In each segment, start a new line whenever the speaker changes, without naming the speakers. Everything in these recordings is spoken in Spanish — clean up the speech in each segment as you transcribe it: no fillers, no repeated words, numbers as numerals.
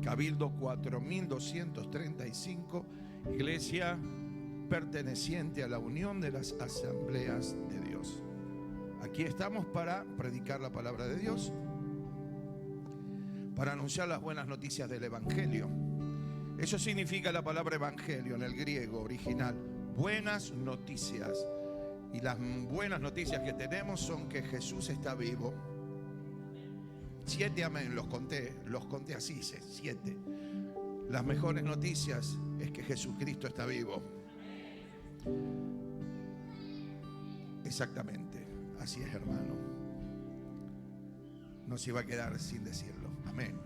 Cabildo 4235, iglesia perteneciente a la Unión de las Asambleas de Dios. Aquí estamos para predicar la palabra de Dios, para anunciar las buenas noticias del Evangelio. Eso significa la palabra evangelio en el griego original, buenas noticias. Y las buenas noticias que tenemos son que Jesús está vivo. 7 amén, los conté así, 7. Las mejores noticias es que Jesucristo está vivo. Exactamente, así es, hermano. No se iba a quedar sin decirlo. Amén.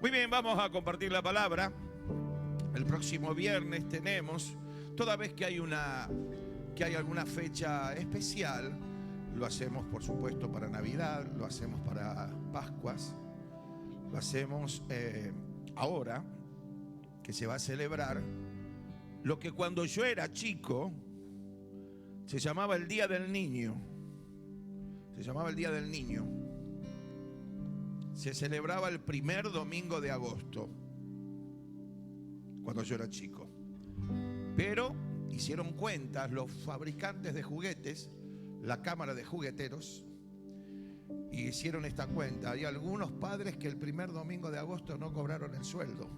Muy bien, vamos a compartir la palabra. El próximo viernes tenemos, toda vez que hay alguna fecha especial, lo hacemos por supuesto para Navidad, lo hacemos para Pascuas, lo hacemos ahora que se va a celebrar lo que cuando yo era chico se llamaba el Día del Niño. Se llamaba el Día del Niño. Se celebraba el primer domingo de agosto, cuando yo era chico. Pero hicieron cuentas los fabricantes de juguetes, la Cámara de Jugueteros, y hicieron esta cuenta. Hay algunos padres que el primer domingo de agosto no cobraron el sueldo.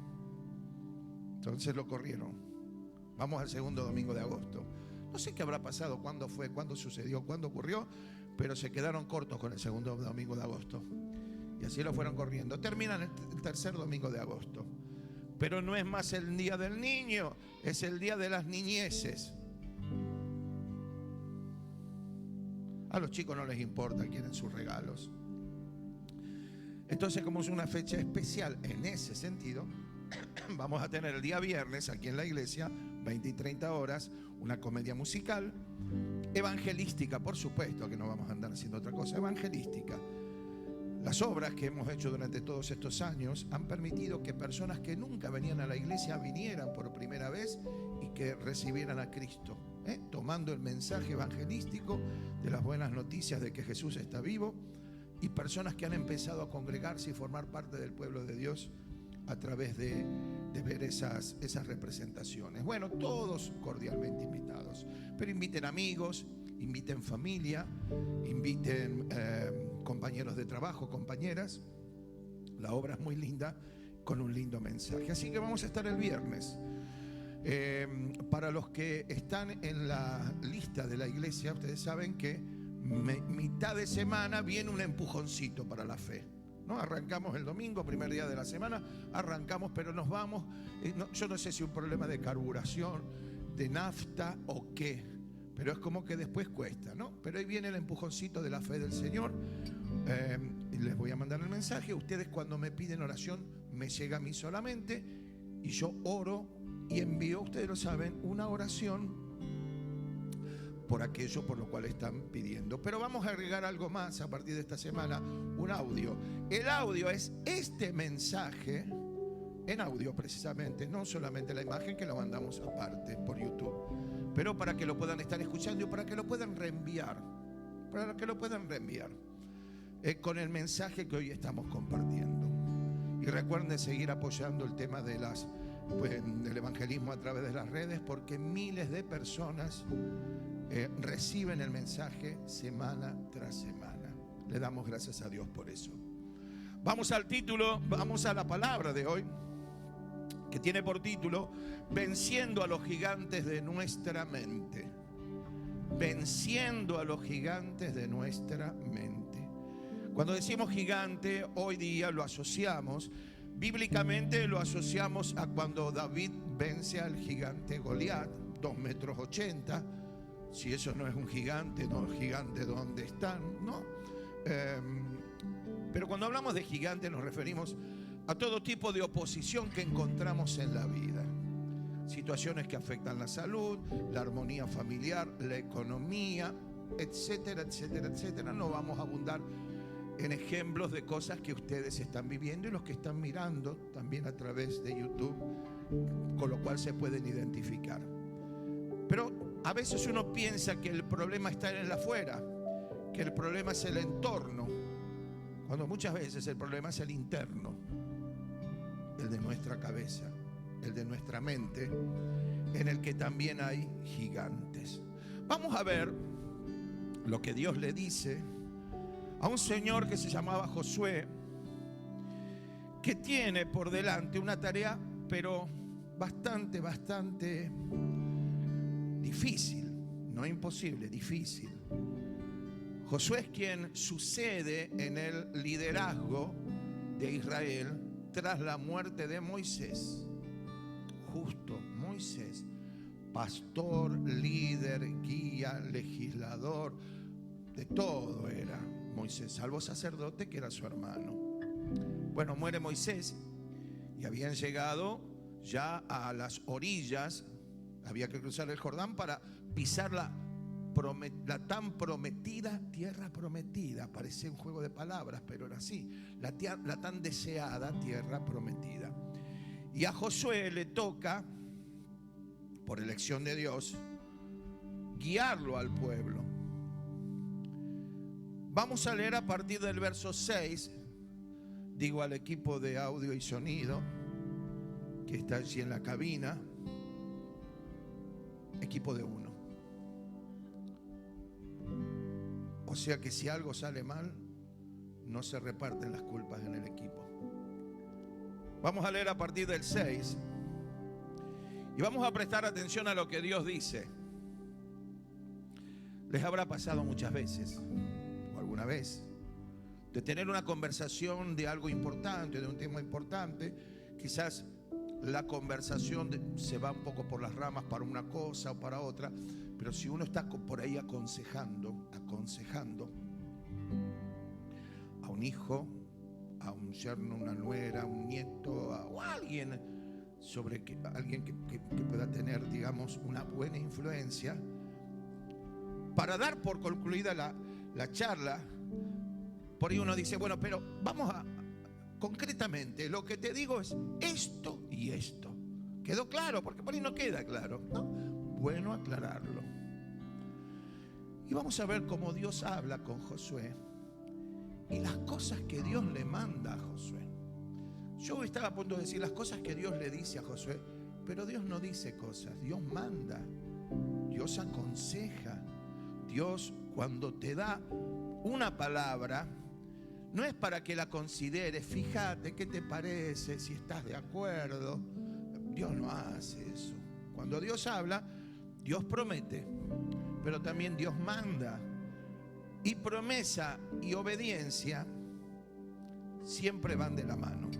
Entonces lo corrieron. Vamos al segundo domingo de agosto. No sé qué habrá pasado, cuándo fue, cuándo sucedió, cuándo ocurrió, pero se quedaron cortos con el segundo domingo de agosto. Y así lo fueron corriendo. Terminan el tercer domingo de agosto. Pero no es más el Día del Niño, es el Día de las Niñeces. A los chicos no les importa, quieren sus regalos. Entonces, como es una fecha especial en ese sentido, vamos a tener el día viernes aquí en la iglesia, 20 y 30 horas, una comedia musical, evangelística, por supuesto, que no vamos a andar haciendo otra cosa, evangelística. Las obras que hemos hecho durante todos estos años han permitido que personas que nunca venían a la iglesia vinieran por primera vez y que recibieran a Cristo, tomando el mensaje evangelístico de las buenas noticias de que Jesús está vivo, y personas que han empezado a congregarse y formar parte del pueblo de Dios a través de ver esas representaciones. Bueno, todos cordialmente invitados, pero inviten amigos, inviten familia, inviten compañeros de trabajo, compañeras. La obra es muy linda, con un lindo mensaje. Así que vamos a estar el viernes. Para los que están en la lista de la iglesia, ustedes saben que mitad de semana viene un empujoncito para la fe, ¿no? Arrancamos el domingo, primer día de la semana, arrancamos, pero nos vamos. Yo no sé si un problema de carburación, de nafta o qué, pero es como que después cuesta, ¿no? Pero ahí viene el empujoncito de la fe del Señor. Y les voy a mandar el mensaje. Ustedes, cuando me piden oración, me llega a mí solamente y yo oro y envío, ustedes lo saben, una oración por aquello por lo cual están pidiendo. Pero vamos a agregar algo más a partir de esta semana, un audio. El audio es este mensaje en audio precisamente, no solamente la imagen, que lo mandamos aparte por YouTube, pero para que lo puedan estar escuchando y para que lo puedan reenviar, con el mensaje que hoy estamos compartiendo. Y recuerden seguir apoyando el tema de del evangelismo a través de las redes, porque miles de personas reciben el mensaje semana tras semana. Le damos gracias a Dios por eso. Vamos al título, vamos a la palabra de hoy, que tiene por título: Venciendo a los gigantes de nuestra mente. Venciendo a los gigantes de nuestra mente. Cuando decimos gigante, hoy día lo asociamos, bíblicamente lo asociamos a cuando David vence al gigante Goliat, 2,80 m. Si eso no es un gigante, no es gigante donde están, ¿no? Pero cuando hablamos de gigante nos referimos a todo tipo de oposición que encontramos en la vida. Situaciones que afectan la salud, la armonía familiar, la economía, etcétera, etcétera, etcétera. No vamos a abundar en ejemplos de cosas que ustedes están viviendo y los que están mirando también a través de YouTube, con lo cual se pueden identificar. Pero a veces uno piensa que el problema está en el afuera, que el problema es el entorno, cuando muchas veces el problema es el interno. de nuestra cabeza, el de nuestra mente, en el que también hay gigantes. Vamos a ver lo que Dios le dice a un señor que se llamaba Josué, que tiene por delante una tarea, pero bastante difícil, no imposible, difícil. Josué es quien sucede en el liderazgo de Israel tras la muerte de Moisés. Justo, Moisés, pastor, líder, guía, legislador, de todo era Moisés, salvo sacerdote que era su hermano. Bueno, muere Moisés y habían llegado ya a las orillas, había que cruzar el Jordán para pisar la tan prometida tierra prometida. Parece un juego de palabras, pero era así, la tan deseada tierra prometida. Y a Josué le toca, por elección de Dios, guiarlo al pueblo. Vamos a leer a partir del verso 6. Digo al equipo de audio y sonido que está allí en la cabina, equipo de 1. O sea que si algo sale mal, no se reparten las culpas en el equipo. Vamos a leer a partir del 6 y vamos a prestar atención a lo que Dios dice. Les habrá pasado muchas veces, o alguna vez, de tener una conversación de algo importante, de un tema importante. Quizás la conversación se va un poco por las ramas para una cosa o para otra, pero si uno está por ahí aconsejando a un hijo, a un yerno, una nuera, a un nieto, o a alguien, alguien que pueda tener, digamos, una buena influencia, para dar por concluida la charla, por ahí uno dice, bueno, pero vamos a, concretamente, lo que te digo es esto y esto. ¿Quedó claro? Porque por ahí no queda claro, ¿no? Bueno aclararlo. Y vamos a ver cómo Dios habla con Josué y las cosas que Dios le manda a Josué. Yo estaba a punto de decir las cosas que Dios le dice a Josué, pero Dios no dice cosas, Dios manda, Dios aconseja. Dios, cuando te da una palabra, no es para que la consideres, fíjate qué te parece, si estás de acuerdo. Dios no hace eso. Cuando Dios habla, Dios promete, pero también Dios manda. Y promesa y obediencia siempre van de la mano.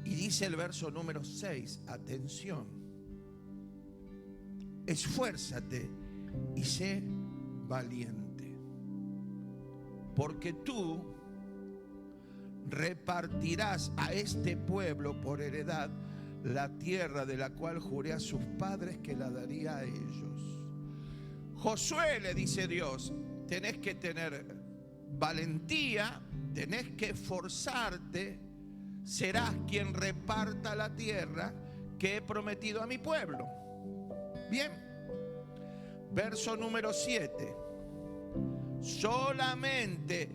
Y dice el verso número 6, atención, esfuérzate y sé valiente, porque tú repartirás a este pueblo por heredad la tierra de la cual juré a sus padres que la daría a ellos. Josué, le dice Dios, tenés que tener valentía, tenés que esforzarte, serás quien reparta la tierra que he prometido a mi pueblo. Bien, verso número 7. Solamente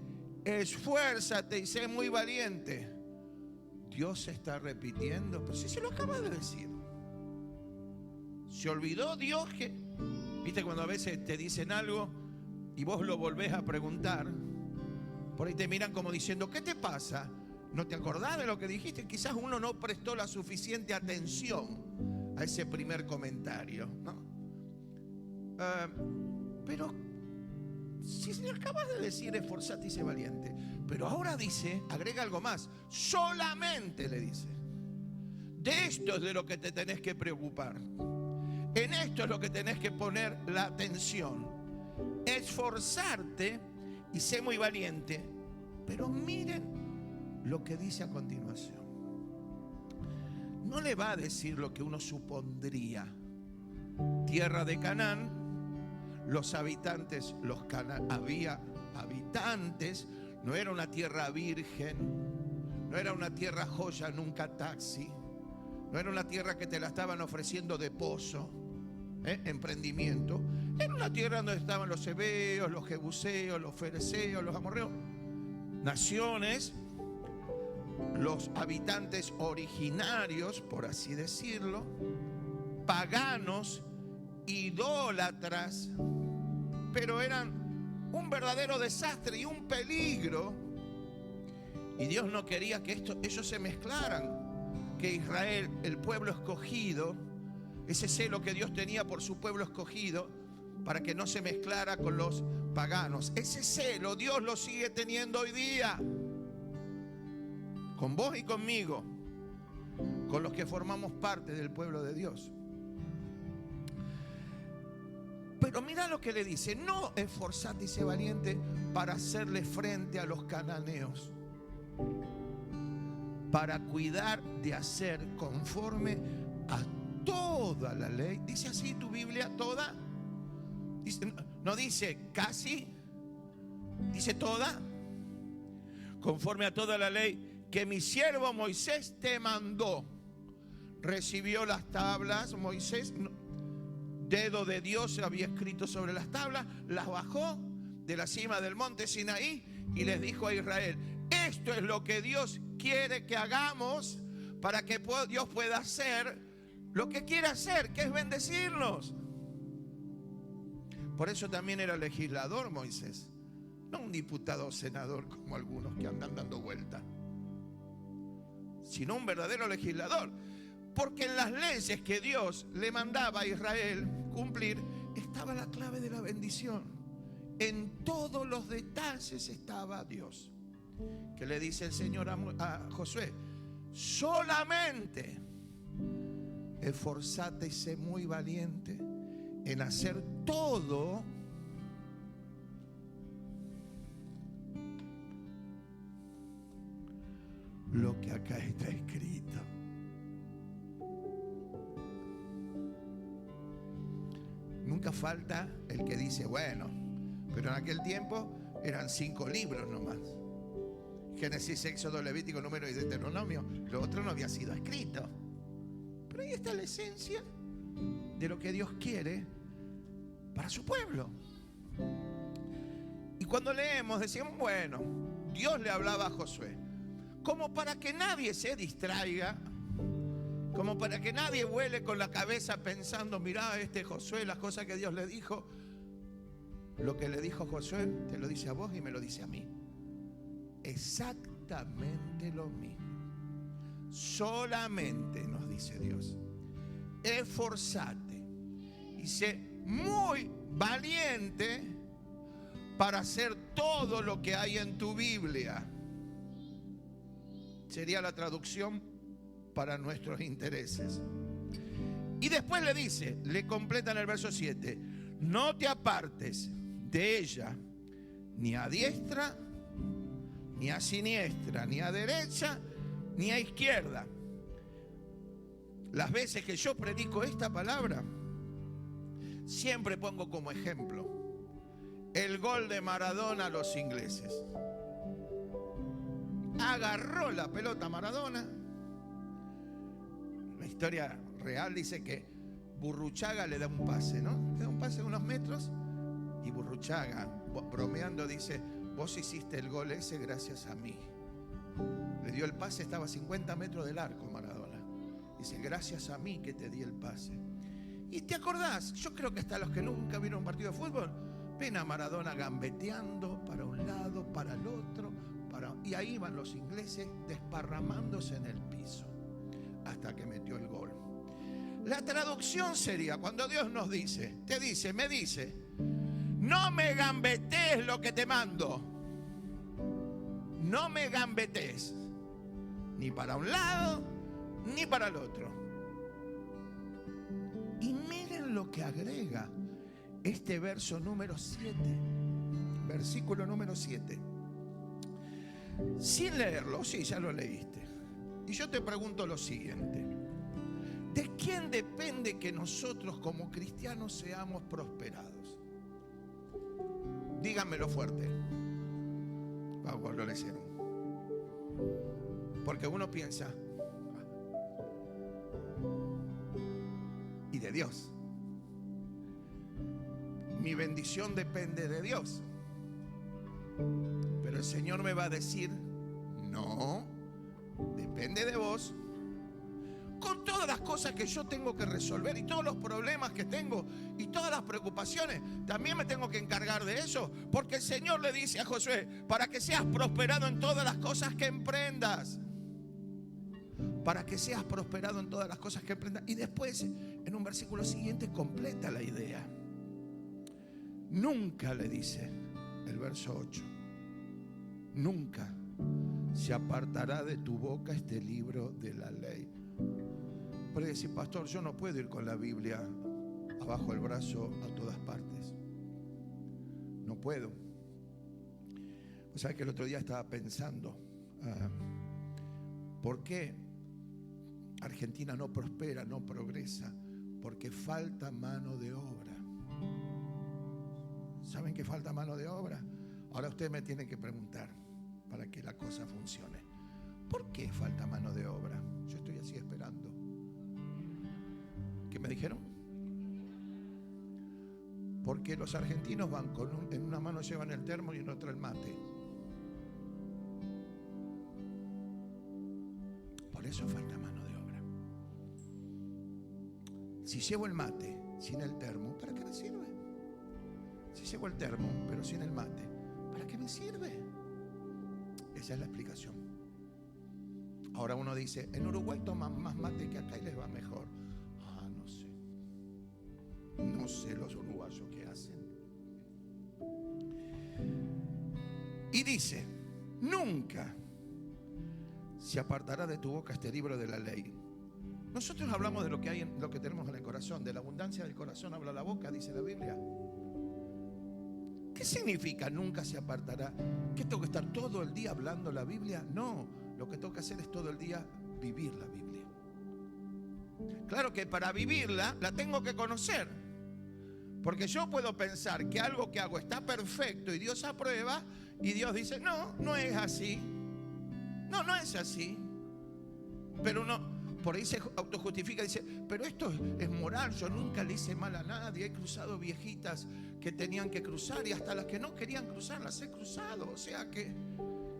esfuérzate y sé muy valiente. Dios se está repitiendo, pero si se lo acaba de decir. ¿Se olvidó Dios que? ¿Viste cuando a veces te dicen algo y vos lo volvés a preguntar? Por ahí te miran como diciendo, ¿qué te pasa? ¿No te acordás de lo que dijiste? Quizás uno no prestó la suficiente atención a ese primer comentario, ¿no? Pero si se le acaba de decir esforzate y sé valiente, pero ahora dice, agrega algo más, solamente le dice, de esto es de lo que te tenés que preocupar, en esto es lo que tenés que poner la atención, esforzarte y sé muy valiente. Pero miren lo que dice a continuación. No le va a decir lo que uno supondría. Tierra de Canaán, los habitantes, había habitantes, no era una tierra virgen, no era una tierra joya, nunca taxi, no era una tierra que te la estaban ofreciendo de pozo, emprendimiento. Era una tierra donde estaban los heveos, los jebuseos, los fereceos, los amorreos, naciones los habitantes originarios, por así decirlo, paganos, idólatras, pero eran un verdadero desastre y un peligro. Y Dios no quería que ellos se mezclaran, que Israel, el pueblo escogido, ese celo que Dios tenía por su pueblo escogido, para que no se mezclara con los paganos. Ese celo Dios lo sigue teniendo hoy día, con vos y conmigo, con los que formamos parte del pueblo de Dios. Pero mira lo que le dice: no esforzate y sé valiente para hacerle frente a los cananeos, para cuidar de hacer conforme a toda la ley. ¿Dice así tu Biblia, toda? Dice, no dice casi, dice toda. Conforme a toda la ley que mi siervo Moisés te mandó. Recibió las tablas Moisés, dedo de Dios se había escrito sobre las tablas, las bajó de la cima del monte Sinaí y les dijo a Israel: esto es lo que Dios quiere que hagamos para que Dios pueda hacer lo que quiere hacer, que es bendecirnos. Por eso también era legislador Moisés, no un diputado o senador como algunos que andan dando vuelta, sino un verdadero legislador. Porque en las leyes que Dios le mandaba a Israel cumplir estaba la clave de la bendición. En todos los detalles estaba Dios. Que le dice el Señor a Josué: solamente esforzate y sé muy valiente en hacer todo lo que acá está escrito. Nunca falta el que dice: bueno, pero en aquel tiempo eran 5 libros nomás: Génesis, Éxodo, Levítico, Número y Deuteronomio. Lo otro no había sido escrito. Pero ahí está la esencia de lo que Dios quiere para su pueblo. Y cuando leemos decimos: bueno, Dios le hablaba a Josué, como para que nadie se distraiga, como para que nadie vuele con la cabeza pensando: mirá, Josué, las cosas que Dios le dijo. Lo que le dijo Josué te lo dice a vos y me lo dice a mí. Exactamente lo mismo. Solamente, nos dice Dios, esforzate y sé muy valiente para hacer todo lo que hay en tu Biblia. Sería la traducción para nuestros intereses. Y después le dice, le completa en el verso 7: no te apartes de ella ni a diestra ni a siniestra, ni a derecha ni a izquierda. Las veces que yo predico esta palabra, siempre pongo como ejemplo el gol de Maradona a los ingleses. Agarró la pelota Maradona. La historia real dice que Burruchaga le da un pase, ¿no? Le da un pase de unos metros y Burruchaga, bromeando, dice: vos hiciste el gol ese gracias a mí. Le dio el pase, estaba a 50 metros del arco Maradona. Dice: gracias a mí que te di el pase. Y te acordás, yo creo que hasta los que nunca vieron un partido de fútbol ven a Maradona gambeteando para un lado, para el otro, y ahí van los ingleses desparramándose en el piso hasta que metió el gol. La traducción sería, cuando Dios nos dice, me dice: no me gambetees lo que te mando. No me gambetees ni para un lado ni para el otro. Y miren lo que agrega este verso número 7, versículo número 7. Sin leerlo, sí, ya lo leíste. Y yo te pregunto lo siguiente: ¿de quién depende que nosotros como cristianos seamos prosperados? Díganmelo fuerte. Vamos, lo leyeron. Porque uno piensa: y de Dios. Mi bendición depende de Dios. Pero el Señor me va a decir: no, depende de vos, con todas las cosas que yo tengo que resolver y todos los problemas que tengo y todas las preocupaciones, también me tengo que encargar de eso, porque el Señor le dice a Josué, para que seas prosperado en todas las cosas que emprendas. Para que seas prosperado en todas las cosas que emprendas. Y después, en un versículo siguiente, completa la idea. Nunca, le dice el verso 8, nunca se apartará de tu boca este libro de la ley. Puede decir, pastor, yo no puedo ir con la Biblia abajo el brazo a todas partes. No puedo. Pues sabes que el otro día estaba pensando, ¿por qué Argentina no prospera, no progresa? Porque falta mano de obra. ¿Saben que falta mano de obra? Ahora ustedes me tienen que preguntar, para que la cosa funcione, ¿por qué falta mano de obra? Yo estoy así esperando. ¿Qué me dijeron? Porque los argentinos van en una mano llevan el termo y en otra el mate. Por eso falta mano de obra. Si llevo el mate sin el termo, ¿para qué me sirve? Si llevo el termo pero sin el mate, ¿para qué me sirve? Esa es la explicación. Ahora uno dice, en Uruguay toman más mate que acá y les va mejor. No sé. No sé los uruguayos qué hacen. Y dice, nunca se apartará de tu boca este libro de la ley. Nosotros hablamos de lo que hay, lo que tenemos en el corazón. De la abundancia del corazón habla la boca, dice la Biblia. ¿Qué significa nunca se apartará? ¿Qué tengo que estar todo el día hablando la Biblia? No, lo que tengo que hacer es todo el día vivir la Biblia. Claro que para vivirla la tengo que conocer. Porque yo puedo pensar que algo que hago está perfecto y Dios aprueba, y Dios dice, no, no es así. No, no es así. Pero uno por ahí se autojustifica y dice, pero esto es moral, yo nunca le hice mal a nadie, he cruzado viejitas que tenían que cruzar y hasta las que no querían cruzar las he cruzado, o sea que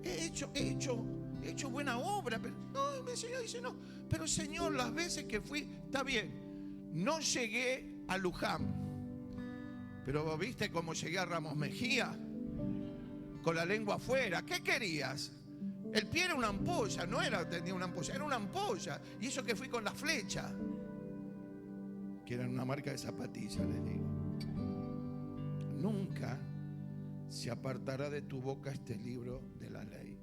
he hecho buena obra. Pero no, el Señor dice, no, pero Señor, las veces que fui, está bien, no llegué a Luján, pero vos viste cómo llegué a Ramos Mejía, con la lengua afuera. ¿Qué querías? El pie era una ampolla, no tenía una ampolla, era una ampolla. Y eso que fui con la flecha, que eran una marca de zapatillas, les digo. Nunca se apartará de tu boca este libro de la ley,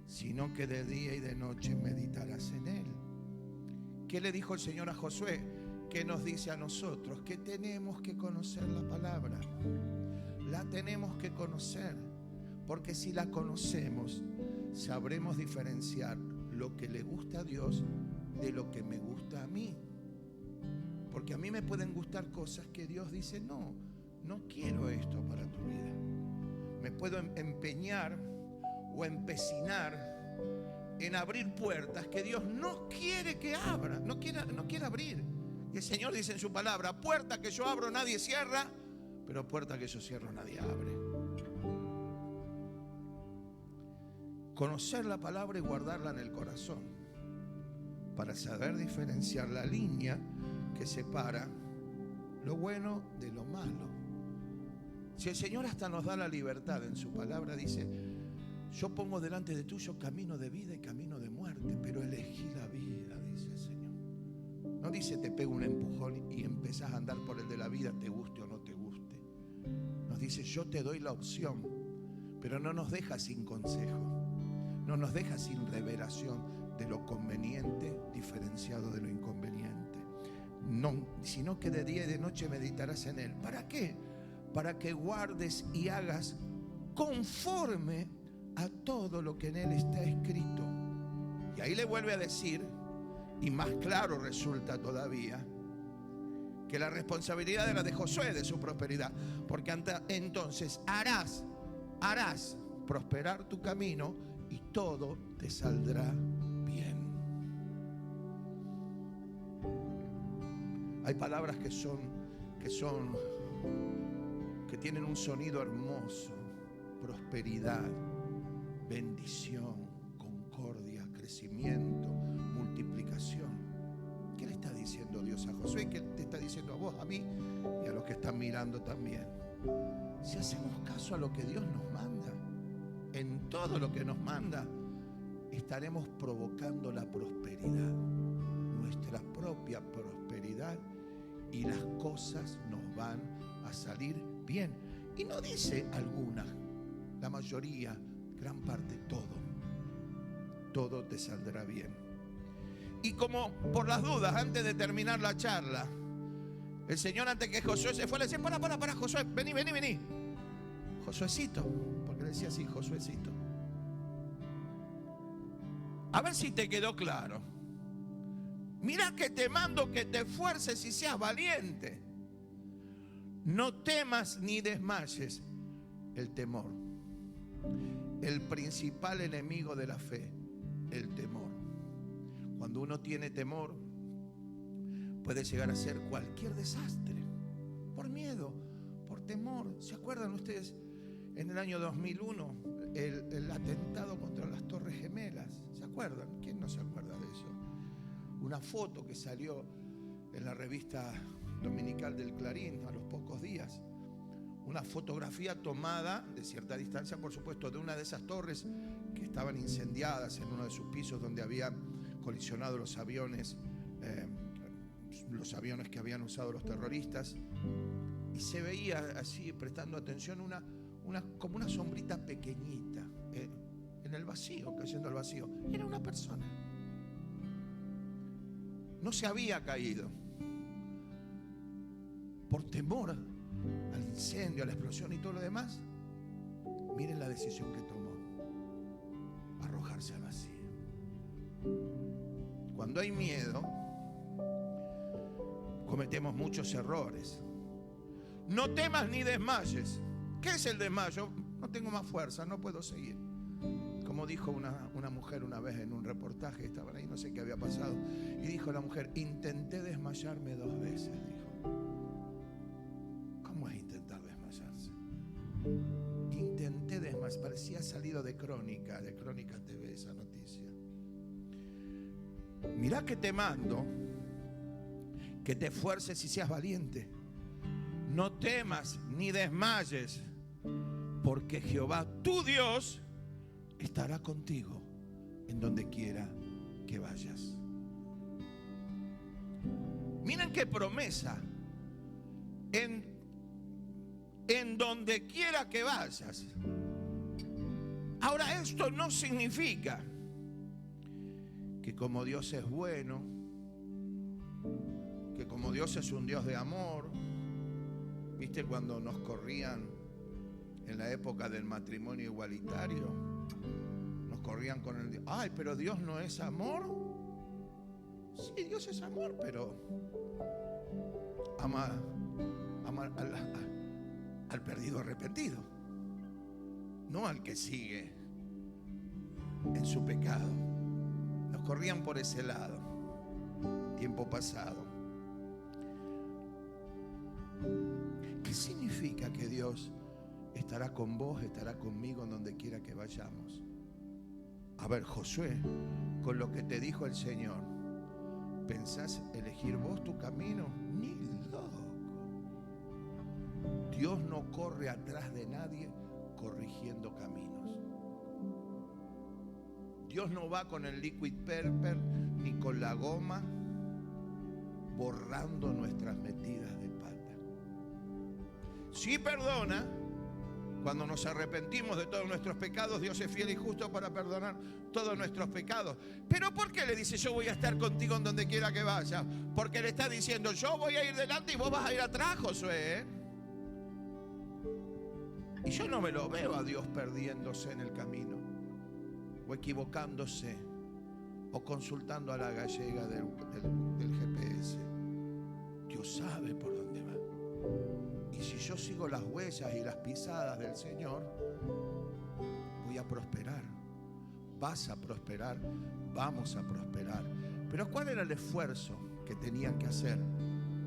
sino que de día y de noche meditarás en él. ¿Qué le dijo el Señor a Josué? ¿Qué nos dice a nosotros? Que tenemos que conocer la palabra. La tenemos que conocer, porque si la conocemos, sabremos diferenciar lo que le gusta a Dios de lo que me gusta a mí. Porque a mí me pueden gustar cosas que Dios dice, no quiero esto para tu vida. Me puedo empeñar o empecinar en abrir puertas que Dios no quiere que abra, no quiere abrir. Y el Señor dice en su palabra, puerta que yo abro nadie cierra, pero puerta que yo cierro nadie abre. Conocer la palabra y guardarla en el corazón para saber diferenciar la línea que separa lo bueno de lo malo. Si el Señor hasta nos da la libertad en su palabra, dice, yo pongo delante de tuyo camino de vida y camino de muerte, pero elegí la vida, dice el Señor. No dice te pego un empujón y empezás a andar por el de la vida, te guste o no te guste. Nos dice yo te doy la opción, pero no nos deja sin consejo. No nos deja sin revelación de lo conveniente, diferenciado de lo inconveniente. No, sino que de día y de noche meditarás en él. ¿Para qué? Para que guardes y hagas conforme a todo lo que en él está escrito. Y ahí le vuelve a decir, y más claro resulta todavía, que la responsabilidad era de Josué, de su prosperidad. Porque entonces harás prosperar tu camino y todo te saldrá bien. Hay palabras que tienen un sonido hermoso: prosperidad, bendición, concordia, crecimiento, sé que te está diciendo a vos, a mí y a los que están mirando también. Si hacemos caso a lo que Dios nos manda, en todo lo que nos manda, estaremos provocando la prosperidad, nuestra propia prosperidad, y las cosas nos van a salir bien. Y no dice algunas, la mayoría, gran parte, todo te saldrá bien. Y como por las dudas, antes de terminar la charla, el Señor, antes que Josué se fue, le decía: para, Josué, vení. Josuecito, porque le decía así, Josuecito. A ver si te quedó claro. Mira que te mando que te esfuerces y seas valiente. No temas ni desmayes. El temor, el principal enemigo de la fe, el temor. Cuando uno tiene temor, puede llegar a ser cualquier desastre, por miedo, por temor. ¿Se acuerdan ustedes en el año 2001 el atentado contra las Torres Gemelas? ¿Se acuerdan? ¿Quién no se acuerda de eso? Una foto que salió en la revista dominical del Clarín a los pocos días. Una fotografía tomada de cierta distancia, por supuesto, de una de esas torres que estaban incendiadas en uno de sus pisos, donde habían colisionado los aviones que habían usado los terroristas. Y se veía así, prestando atención, como una sombrita pequeñita en el vacío, cayendo al vacío. Era una persona. No se había caído. Por temor al incendio, a la explosión y todo lo demás, miren la decisión que tomó: arrojarse al vacío. Cuando hay miedo, cometemos muchos errores. No temas ni desmayes. ¿Qué es el desmayo? No tengo más fuerza, no puedo seguir. Como dijo una mujer una vez en un reportaje, estaban ahí, no sé qué había pasado, y dijo la mujer: intenté desmayarme 2 veces, dijo. ¿Cómo es intentar desmayarse? Intenté desmayarme, parecía salido de Crónica TV esa noticia. Mirá que te mando que te esfuerces y seas valiente. No temas ni desmayes, porque Jehová tu Dios estará contigo en donde quiera que vayas. Miren qué promesa. En donde quiera que vayas. Ahora, esto no significa que como Dios es bueno, que como Dios es un Dios de amor. ¿Viste cuando nos corrían en la época del matrimonio igualitario? Nos corrían con el: ay, pero Dios no es amor. Sí, Dios es amor, pero ama al perdido arrepentido, no al que sigue en su pecado. Nos corrían por ese lado, tiempo pasado. ¿Qué significa que Dios estará con vos, estará conmigo en donde quiera que vayamos? A ver, Josué, con lo que te dijo el Señor, ¿pensás elegir vos tu camino? Ni loco. Dios no corre atrás de nadie corrigiendo caminos. Dios no va con el liquid purple ni con la goma borrando nuestras metidas de pata. Sí perdona. Cuando nos arrepentimos de todos nuestros pecados, Dios es fiel y justo para perdonar todos nuestros pecados. ¿Pero por qué le dice: yo voy a estar contigo en donde quiera que vayas? Porque le está diciendo: yo voy a ir delante y vos vas a ir atrás, Josué. Y yo no me lo veo a Dios perdiéndose en el camino, o equivocándose, o consultando a la gallega del GPS. Dios sabe por dónde va. Y si yo sigo las huellas y las pisadas del Señor, voy a prosperar. Vas a prosperar, vamos a prosperar. Pero ¿cuál era el esfuerzo que tenían que hacer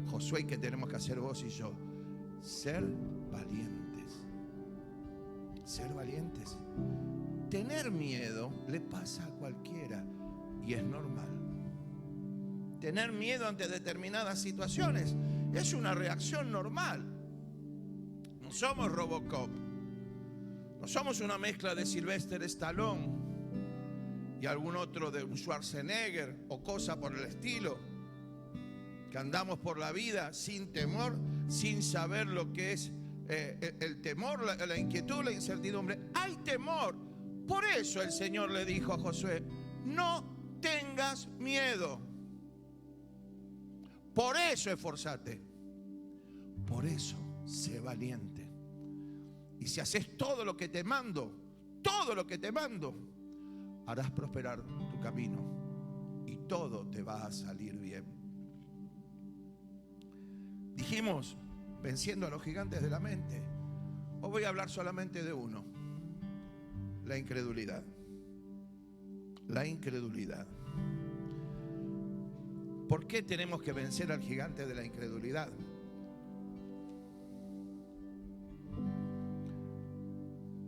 Josué y que tenemos que hacer vos y yo? Ser valientes. Ser valientes. Tener miedo le pasa a cualquiera y es normal. tener miedo ante determinadas situaciones. Es una reacción normal. No somos Robocop. No somos una mezcla de Sylvester Stallone y algún otro de un Schwarzenegger o cosa por el estilo, que andamos por la vida sin temor, sin saber lo que es el temor, la inquietud, la incertidumbre. Hay temor. Por eso el Señor le dijo a Josué: no tengas miedo. Por eso esforzate. Por eso sé valiente. Y si haces todo lo que te mando, harás prosperar tu camino y todo te va a salir bien. Dijimos, venciendo a los gigantes de la mente. Hoy voy a hablar solamente de uno: la incredulidad. La incredulidad. ¿Por qué tenemos que vencer al gigante de la incredulidad?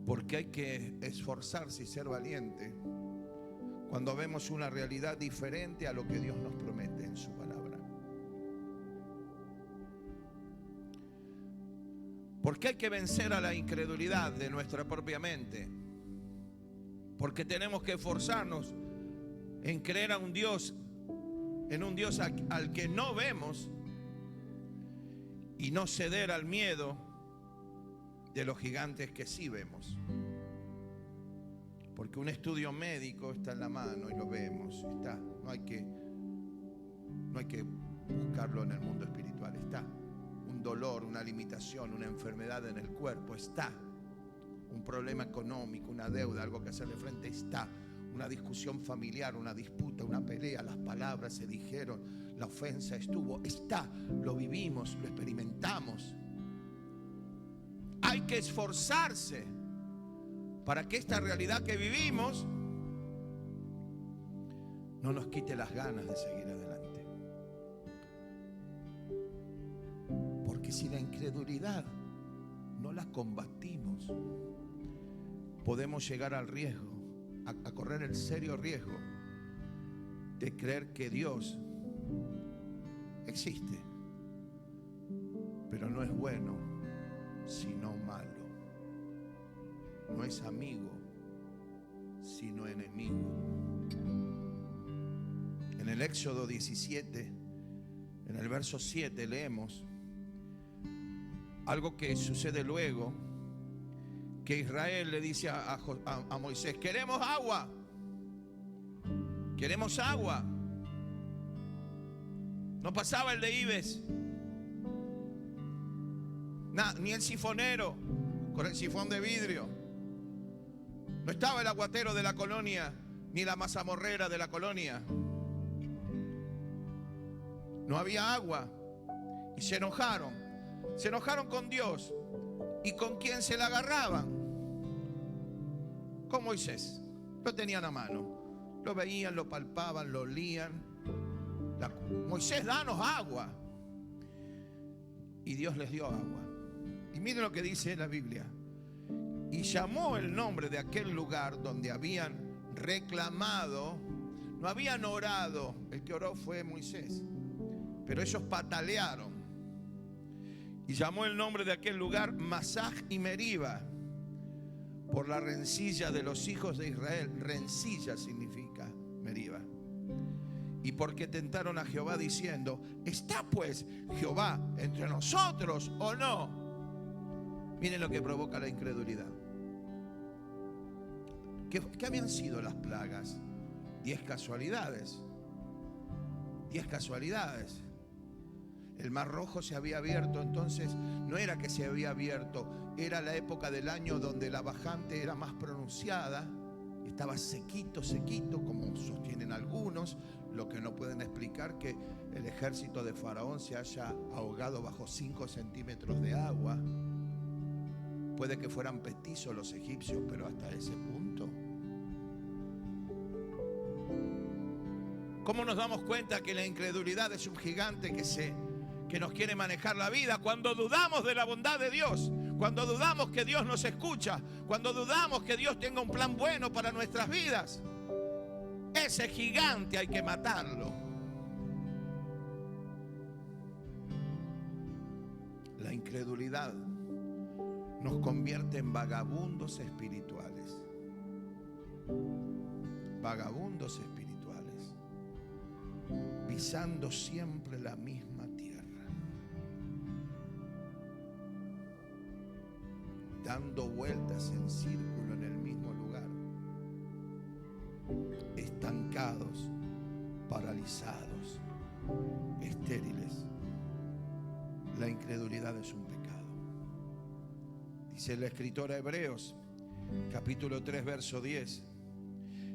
Porque hay que esforzarse y ser valiente cuando vemos una realidad diferente a lo que Dios nos promete en su palabra. Porque hay que vencer a la incredulidad de nuestra propia mente. Porque tenemos que esforzarnos en creer en un Dios al que no vemos, y no ceder al miedo de los gigantes que sí vemos. Porque un estudio médico está en la mano y lo vemos, está. No hay que buscarlo en el mundo espiritual, está. Un dolor, una limitación, una enfermedad en el cuerpo, está. Un problema económico, una deuda, algo que hacerle frente, está. Una discusión familiar, una disputa, una pelea, las palabras se dijeron, la ofensa estuvo, está. Lo vivimos, lo experimentamos. Hay que esforzarse para que esta realidad que vivimos no nos quite las ganas de seguir adelante. Porque si la incredulidad no la combatimos, podemos llegar al riesgo, a correr el serio riesgo de creer que Dios existe, pero no es bueno, sino malo. No es amigo, sino enemigo. En el Éxodo 17, en el verso 7, leemos algo que sucede luego, que Israel le dice a Moisés: queremos agua, queremos agua. No pasaba el de Ives, ni el sifonero con el sifón de vidrio. No estaba el aguatero de la colonia, ni la mazamorrera de la colonia. No había agua. Y se enojaron. Se enojaron con Dios. ¿Y con quién se la agarraban? Con Moisés. Lo tenían a mano. Lo veían, lo palpaban, lo olían. Moisés, danos agua. Y Dios les dio agua. Y miren lo que dice la Biblia. Y llamó el nombre de aquel lugar donde habían reclamado, no habían orado. El que oró fue Moisés, pero ellos patalearon. Y llamó el nombre de aquel lugar Masaj y Meriba, por la rencilla de los hijos de Israel. Rencilla significa Meriba. Y porque tentaron a Jehová diciendo: ¿está pues Jehová entre nosotros o no? Miren lo que provoca la incredulidad. ¿Qué habían sido las plagas? 10 casualidades. 10 casualidades. El Mar Rojo se había abierto, entonces no era que se había abierto, era la época del año donde la bajante era más pronunciada. Estaba sequito, como sostienen algunos, lo que no pueden explicar que el ejército de Faraón se haya ahogado bajo 5 centímetros de agua. Puede que fueran petizos los egipcios, pero hasta ese punto. ¿Cómo nos damos cuenta que la incredulidad es un gigante que nos quiere manejar la vida? Cuando dudamos de la bondad de Dios, cuando dudamos que Dios nos escucha, cuando dudamos que Dios tenga un plan bueno para nuestras vidas. Ese gigante hay que matarlo. La incredulidad nos convierte en vagabundos espirituales. Vagabundos espirituales, pisando siempre la misma tierra, dando vueltas en círculo en el mismo lugar, estancados, paralizados, estériles. La incredulidad es un pecado. Dice la escritora Hebreos, capítulo 3, verso 10.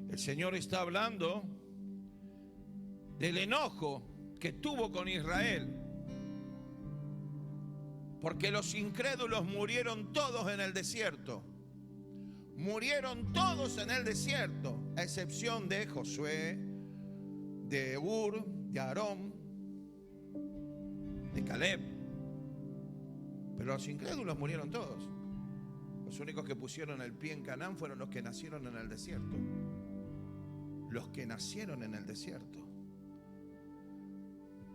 El Señor está hablando del enojo que tuvo con Israel, porque los incrédulos murieron todos en el desierto. Murieron todos en el desierto, a excepción de Josué, de Ur, de Aarón, de Caleb. Pero los incrédulos murieron todos. Los únicos que pusieron el pie en Canaán fueron los que nacieron en el desierto. Los que nacieron en el desierto.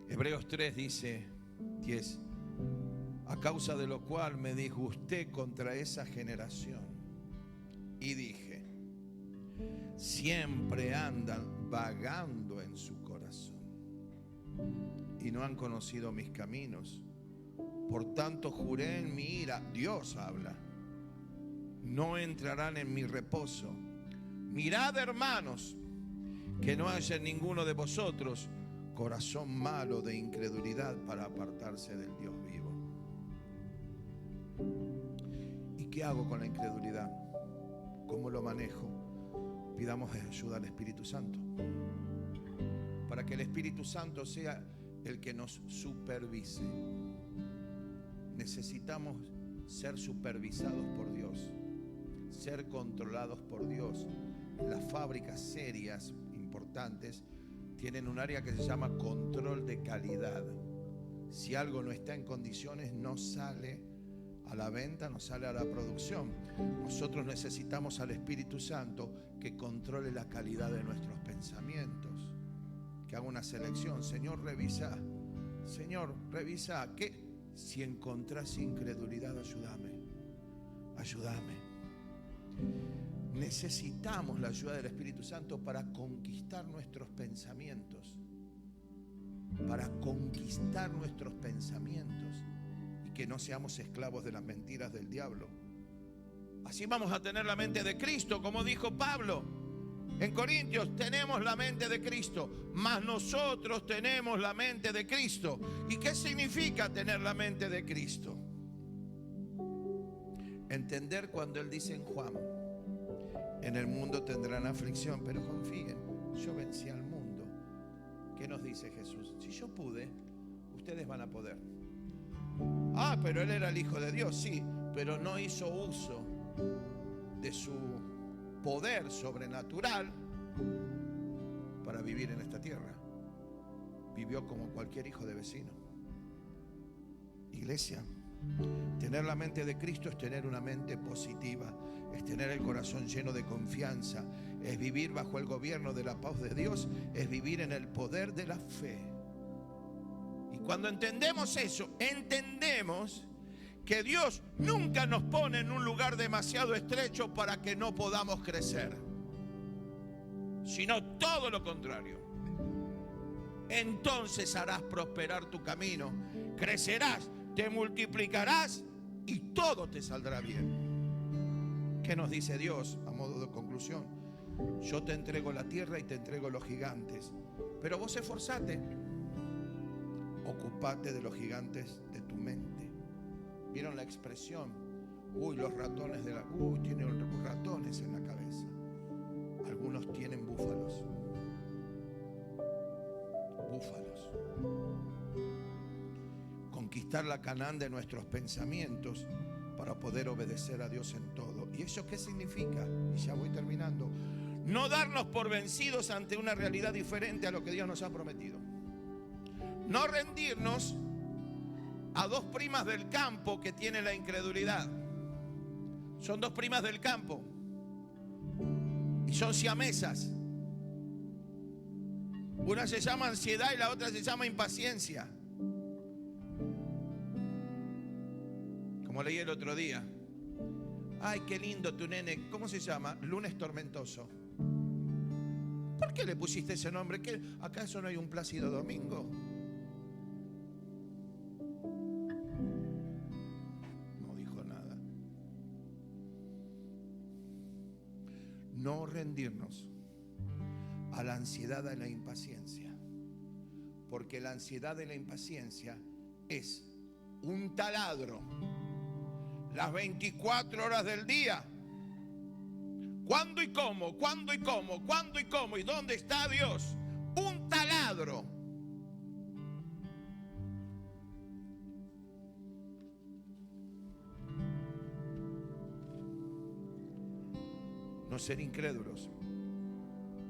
Hebreos 3 dice 10: a causa de lo cual me disgusté contra esa generación y dije, siempre andan vagando en su corazón y no han conocido mis caminos. Por tanto juré en mi ira, Dios habla, no entrarán en mi reposo. Mirad, hermanos, que no haya en ninguno de vosotros corazón malo de incredulidad para apartarse del Dios vivo. ¿Y qué hago con la incredulidad? ¿Cómo lo manejo? Pidamos ayuda al Espíritu Santo, para que el Espíritu Santo sea el que nos supervise. Necesitamos ser supervisados por Dios, ser controlados por Dios. Las fábricas serias, importantes, tienen un área que se llama control de calidad. Si algo no está en condiciones, no sale a la venta, no sale a la producción. Nosotros necesitamos al Espíritu Santo que controle la calidad de nuestros pensamientos, que haga una selección. Señor, revisa. Señor, revisa. ¿Qué? Si encontrás incredulidad, ayúdame. Ayúdame. Necesitamos la ayuda del Espíritu Santo para conquistar nuestros pensamientos. Para conquistar nuestros pensamientos. Y que no seamos esclavos de las mentiras del diablo. Así vamos a tener la mente de Cristo, como dijo Pablo en Corintios. Tenemos la mente de Cristo, mas nosotros tenemos la mente de Cristo. ¿Y qué significa tener la mente de Cristo? Entender cuando Él dice en Juan, en el mundo tendrán aflicción, pero confíen, yo vencí al mundo. ¿Qué nos dice Jesús? Si yo pude, ustedes van a poder. Ah, pero Él era el Hijo de Dios, sí, pero no hizo uso de su poder sobrenatural para vivir en esta tierra. Vivió como cualquier hijo de vecino. Iglesia, tener la mente de Cristo es tener una mente positiva, es tener el corazón lleno de confianza, es vivir bajo el gobierno de la paz de Dios, es vivir en el poder de la fe. Y cuando entendemos eso, entendemos que Dios nunca nos pone en un lugar demasiado estrecho para que no podamos crecer, sino todo lo contrario. Entonces harás prosperar tu camino, crecerás, te multiplicarás y todo te saldrá bien. ¿Qué nos dice Dios a modo de conclusión? Yo te entrego la tierra y te entrego los gigantes, pero vos esforzate, ocupate de los gigantes de tu mente. ¿Vieron la expresión? Uy, los ratones de la... Uy, tiene ratones en la cabeza. Algunos tienen búfalos. Búfalos. Conquistar la Canaán de nuestros pensamientos para poder obedecer a Dios en todo. ¿Y eso qué significa? Y ya voy terminando. No darnos por vencidos ante una realidad diferente a lo que Dios nos ha prometido. No rendirnos a dos primas del campo que tienen la incredulidad. Son dos primas del campo y son siamesas. Una se llama ansiedad y la otra se llama impaciencia. Como leí el otro día. Ay, qué lindo tu nene. ¿Cómo se llama? Lunes tormentoso. ¿Por qué le pusiste ese nombre? ¿Qué? ¿Acaso no hay un Plácido Domingo? No dijo nada. No rendirnos a la ansiedad y la impaciencia. Porque la ansiedad y la impaciencia es un taladro las 24 horas del día. ¿Cuándo y cómo? ¿Cuándo y cómo? ¿Cuándo y cómo? ¿Y dónde está Dios? Un taladro. No ser incrédulos.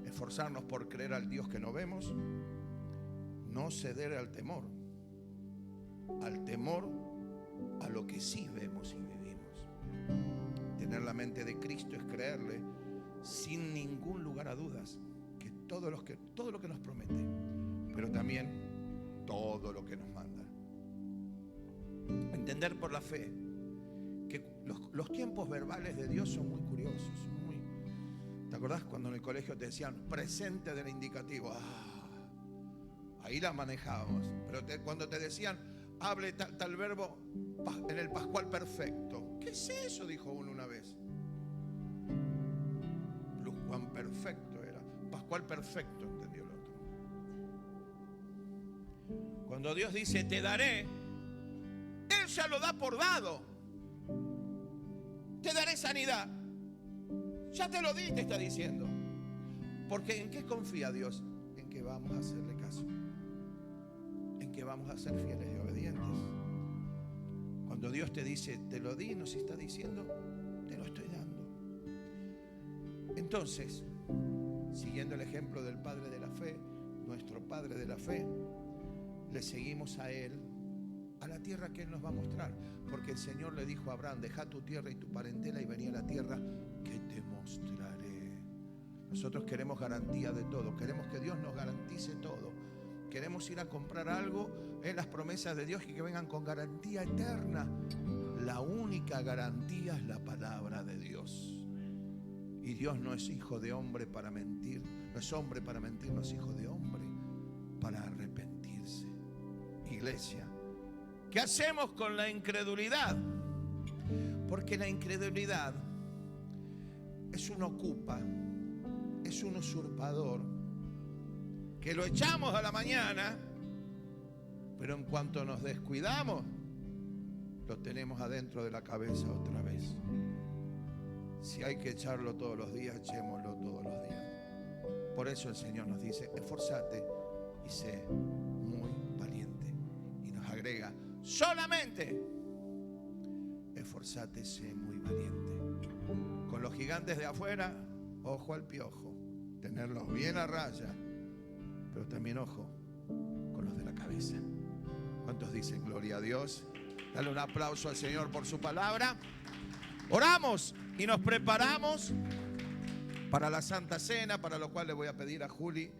Esforzarnos por creer al Dios que no vemos. No ceder al temor. Al temor a lo que sí vemos y vivimos. Tener la mente de Cristo es creerle sin ningún lugar a dudas que todo lo que nos promete, pero también todo lo que nos manda. Entender por la fe que los tiempos verbales de Dios son muy curiosos. ¿Te acordás cuando en el colegio te decían presente del indicativo? Ahí la manejábamos. Pero cuando te decían hable tal verbo en el pascual perfecto. ¿Qué es eso? Dijo uno una vez. Perfecto era. Pascual perfecto, entendió el otro. Cuando Dios dice te daré, Él ya lo da por dado. Te daré sanidad. Ya te lo di, te está diciendo. Porque ¿en qué confía Dios? En que vamos a hacerle caso. En que vamos a ser fieles y obedientes. Cuando Dios te dice te lo di, nos está diciendo te lo estoy dando. Entonces, siguiendo el ejemplo del Padre de la Fe, nuestro Padre de la Fe, le seguimos a Él, a la tierra que Él nos va a mostrar. Porque el Señor le dijo a Abraham, deja tu tierra y tu parentela y vení a la tierra que te mostraré. Nosotros queremos garantía de todo, queremos que Dios nos garantice todo. Queremos ir a comprar algo en las promesas de Dios y que vengan con garantía eterna. La única garantía es la palabra de Dios. Y Dios no es hijo de hombre para mentir, no es hombre para mentir, no es hijo de hombre para arrepentirse. Iglesia, ¿qué hacemos con la incredulidad? Porque la incredulidad es un ocupa, es un usurpador, que lo echamos a la mañana, pero en cuanto nos descuidamos, lo tenemos adentro de la cabeza otra vez. Si hay que echarlo todos los días, echémoslo todos los días. Por eso el Señor nos dice, esforzate y sé muy valiente. Y nos agrega, solamente esforzate y sé muy valiente. Con los gigantes de afuera, ojo al piojo. Tenerlos bien a raya, pero también ojo con los de la cabeza. ¿Cuántos dicen gloria a Dios? Dale un aplauso al Señor por su palabra. Oramos y nos preparamos para la Santa Cena, para lo cual le voy a pedir a Juli